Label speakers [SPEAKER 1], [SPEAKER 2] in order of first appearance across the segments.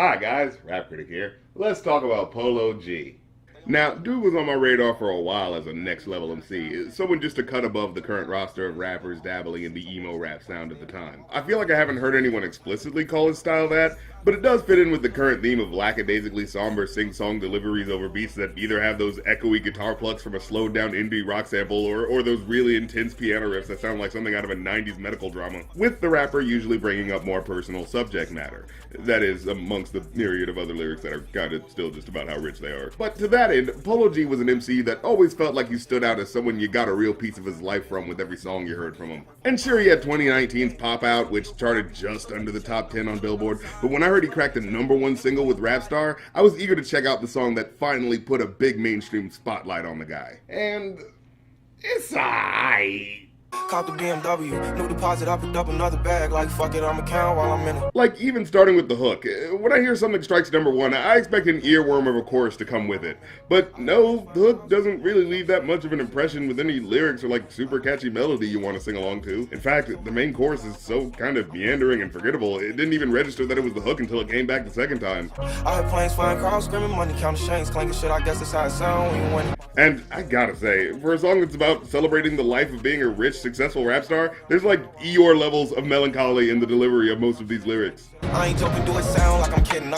[SPEAKER 1] Hi guys, Rap Critic here. Let's talk about Polo G. Now, dude was on my radar for a while as a next level MC, someone just a cut above the current roster of rappers dabbling in the emo rap sound at the time. I feel like I haven't heard anyone explicitly call his style that, but it does fit in with the current theme of lackadaisically somber sing-song deliveries over beats that either have those echoey guitar plucks from a slowed down indie rock sample or those really intense piano riffs that sound like something out of a 90s medical drama, with the rapper usually bringing up more personal subject matter. That is, amongst the myriad of other lyrics that are kinda still just about how rich they are. But to that end, Polo G was an MC that always felt like he stood out as someone you got a real piece of his life from with every song you heard from him. And sure, he had 2019's Pop Out, which charted just under the top 10 on Billboard, but when I heard he cracked the #1 single with RAPSTAR, I was eager to check out the song that finally put a big mainstream spotlight on the guy. And it's aight.
[SPEAKER 2] Caught the BMW, new deposit, I picked up another bag, like fuck it, I'ma count while I'm in it.
[SPEAKER 1] Like, even starting with the hook, when I hear something strikes #1, I expect an earworm of a chorus to come with it. But no, the hook doesn't really leave that much of an impression with any lyrics or like super catchy melody you want to sing along to. In fact, the main chorus is so kind of meandering and forgettable, it didn't even register that it was the hook until it came back the second time.
[SPEAKER 2] I heard planes flying, crowds screaming, money counting chains, clanking shit, I guess that's how it sound when you win.
[SPEAKER 1] And I gotta say, for a song that's about celebrating the life of being a rich, successful rap star, there's like Eeyore levels of melancholy in the delivery of most of these lyrics.
[SPEAKER 2] I ain't joking, do it sound like I'm kidding.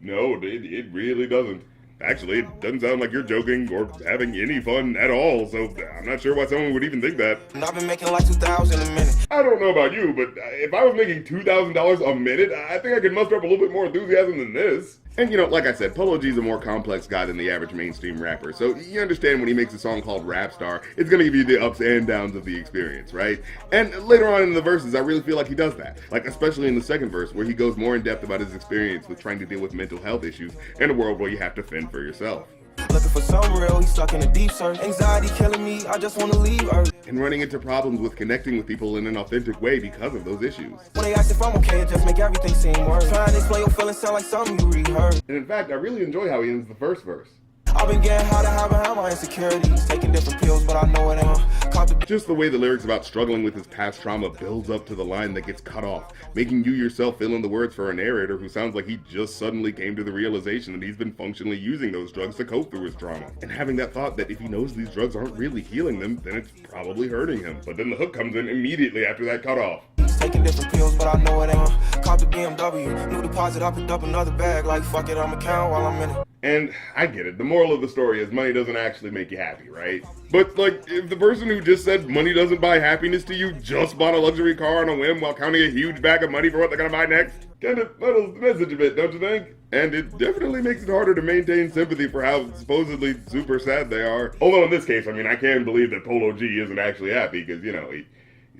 [SPEAKER 1] No, it really doesn't. Actually, it doesn't sound like you're joking or having any fun at all, so I'm not sure why someone would even think that.
[SPEAKER 2] And I've been making like 2,000 a minute.
[SPEAKER 1] I don't know about you, but if I was making $2,000 a minute, I think I could muster up a little bit more enthusiasm than this. And you know, like I said, Polo G's a more complex guy than the average mainstream rapper, so you understand when he makes a song called RAPSTAR, it's gonna give you the ups and downs of the experience, right? And later on in the verses, I really feel like he does that. Like, especially in the second verse, where he goes more in depth about his experience with trying to deal with mental health issues in a world where you have to fend for yourself.
[SPEAKER 2] Looking for something real, he's stuck in a deep search. Anxiety killing me, I just wanna leave Earth.
[SPEAKER 1] And running into problems with connecting with people in an authentic way because of those issues.
[SPEAKER 2] When they ask if I'm okay, it just make everything seem worse. Trying to explain your feelings sound like something you rehearsed.
[SPEAKER 1] And in fact, I really enjoy how he ends the first verse.
[SPEAKER 2] I've been getting how to have my insecurities, taking different pills, but I know it ain't.
[SPEAKER 1] Just the way the lyrics about struggling with his past trauma builds up to the line that gets cut off, making you yourself fill in the words for a narrator who sounds like he just suddenly came to the realization that he's been functionally using those drugs to cope through his trauma. And having that thought that if he knows these drugs aren't really healing them, then it's probably hurting him. But then the hook comes in immediately after that cut off.
[SPEAKER 2] Taking different pills, but I know it ain't. Caught the BMW, new deposit, I picked up another bag, like fuck it, I'ma count while I'm in it.
[SPEAKER 1] And I get it, the moral of the story is money doesn't actually make you happy, right? But like, if the person who just said money doesn't buy happiness to you just bought a luxury car on a whim while counting a huge bag of money for what they're gonna buy next, kind of muddles the message a bit, don't you think? And it definitely makes it harder to maintain sympathy for how supposedly super sad they are. Although in this case, I mean, I can believe that Polo G isn't actually happy, because, you know, he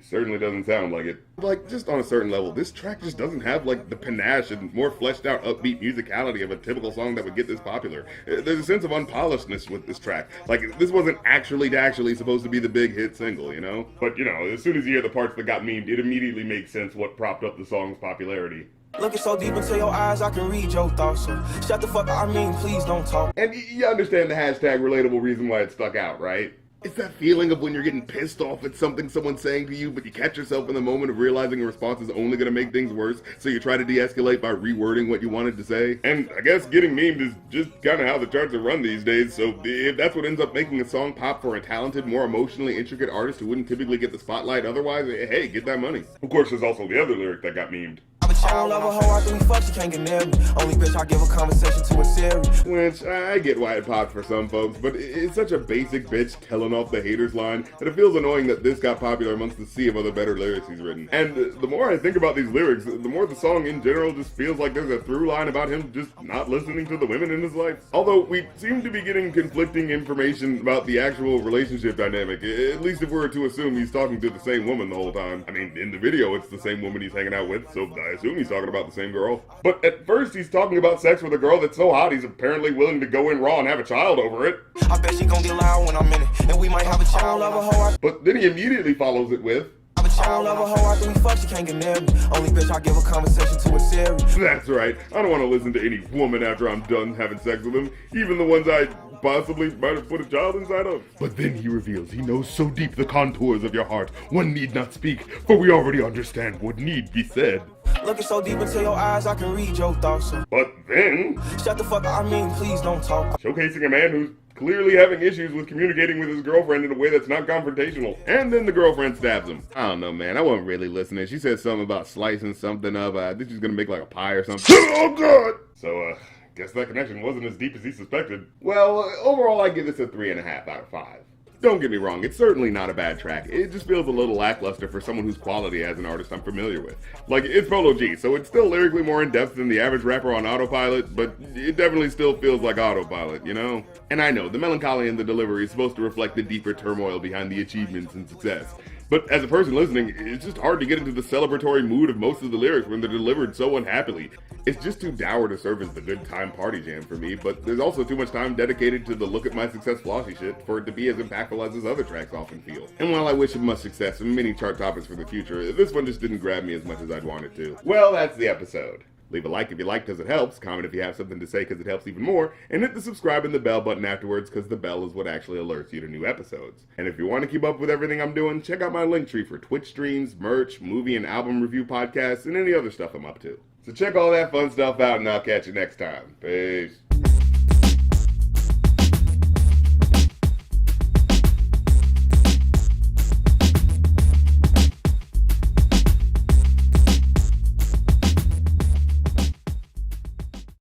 [SPEAKER 1] certainly doesn't sound like it. Like, just on a certain level, this track just doesn't have, like, the panache and more fleshed out upbeat musicality of a typical song that would get this popular. There's a sense of unpolishedness with this track. Like, this wasn't actually supposed to be the big hit single, you know? But, you know, as soon as you hear the parts that got memed, it immediately makes sense what propped up the song's popularity.
[SPEAKER 2] Looking so deep into your eyes, I can read your thoughts, so shut the fuck up, I mean, please don't talk.
[SPEAKER 1] And you understand the hashtag relatable reason why it stuck out, right? It's that feeling of when you're getting pissed off at something someone's saying to you, but you catch yourself in the moment of realizing a response is only going to make things worse, so you try to de-escalate by rewording what you wanted to say. And I guess getting memed is just kind of how the charts are run these days, so if that's what ends up making a song pop for a talented, more emotionally intricate artist who wouldn't typically get the spotlight otherwise, hey, get that money. Of course, there's also the other lyric that got memed.
[SPEAKER 2] I don't love a hoe after we fuck, she can't get near me. Only bitch I give a conversation to a series.
[SPEAKER 1] Which, I get why it popped for some folks, but it's such a basic bitch telling off the haters line that it feels annoying that this got popular amongst the sea of other better lyrics he's written. And the more I think about these lyrics, the more the song in general just feels like there's a through line about him just not listening to the women in his life. Although we seem to be getting conflicting information about the actual relationship dynamic, at least if we were to assume he's talking to the same woman the whole time. I mean, in the video it's the same woman he's hanging out with, so I assume he's talking about the same girl. But at first he's talking about sex with a girl that's so hot he's apparently willing to go in raw and have a child over it.
[SPEAKER 2] I bet she gon' get loud when I'm in it, and we might have a child.
[SPEAKER 1] But then he immediately follows it with,
[SPEAKER 2] I I don't love a hoe after we fuck, she can't get near me. Only bitch I give a conversation to a series.
[SPEAKER 1] That's right. I don't want to listen to any woman after I'm done having sex with them, even the ones I possibly might have put a child inside of. But then he reveals he knows so deep the contours of your heart, one need not speak, for we already understand what need be said.
[SPEAKER 2] Looking so deep into your eyes, I can read your thoughts.
[SPEAKER 1] But then,
[SPEAKER 2] Shut the fuck up, I mean, please don't talk.
[SPEAKER 1] showcasing a man who's clearly having issues with communicating with his girlfriend in a way that's not confrontational. And then the girlfriend stabs him. I don't know, man. I wasn't really listening. She said something about slicing something up. I think she's gonna make like a pie or something. Oh, God! So, guess that connection wasn't as deep as he suspected. Well, overall, I give this a 3.5 out of 5. Don't get me wrong, it's certainly not a bad track. It just feels a little lackluster for someone whose quality as an artist I'm familiar with. Like, it's Polo G, so it's still lyrically more in-depth than the average rapper on autopilot, but it definitely still feels like autopilot, you know? And I know, the melancholy in the delivery is supposed to reflect the deeper turmoil behind the achievements and success. But as a person listening, it's just hard to get into the celebratory mood of most of the lyrics when they're delivered so unhappily. It's just too dour to serve as the good time party jam for me, but there's also too much time dedicated to the look at my success flossy shit for it to be as impactful as his other tracks often feel. And while I wish him much success and many chart topics for the future, this one just didn't grab me as much as I'd want it to. Well, that's the episode. Leave a like if you like because it helps, comment if you have something to say because it helps even more, and hit the subscribe and the bell button afterwards because the bell is what actually alerts you to new episodes. And if you want to keep up with everything I'm doing, check out my Linktree for Twitch streams, merch, movie and album review podcasts, and any other stuff I'm up to. So check all that fun stuff out and I'll catch you next time. Peace.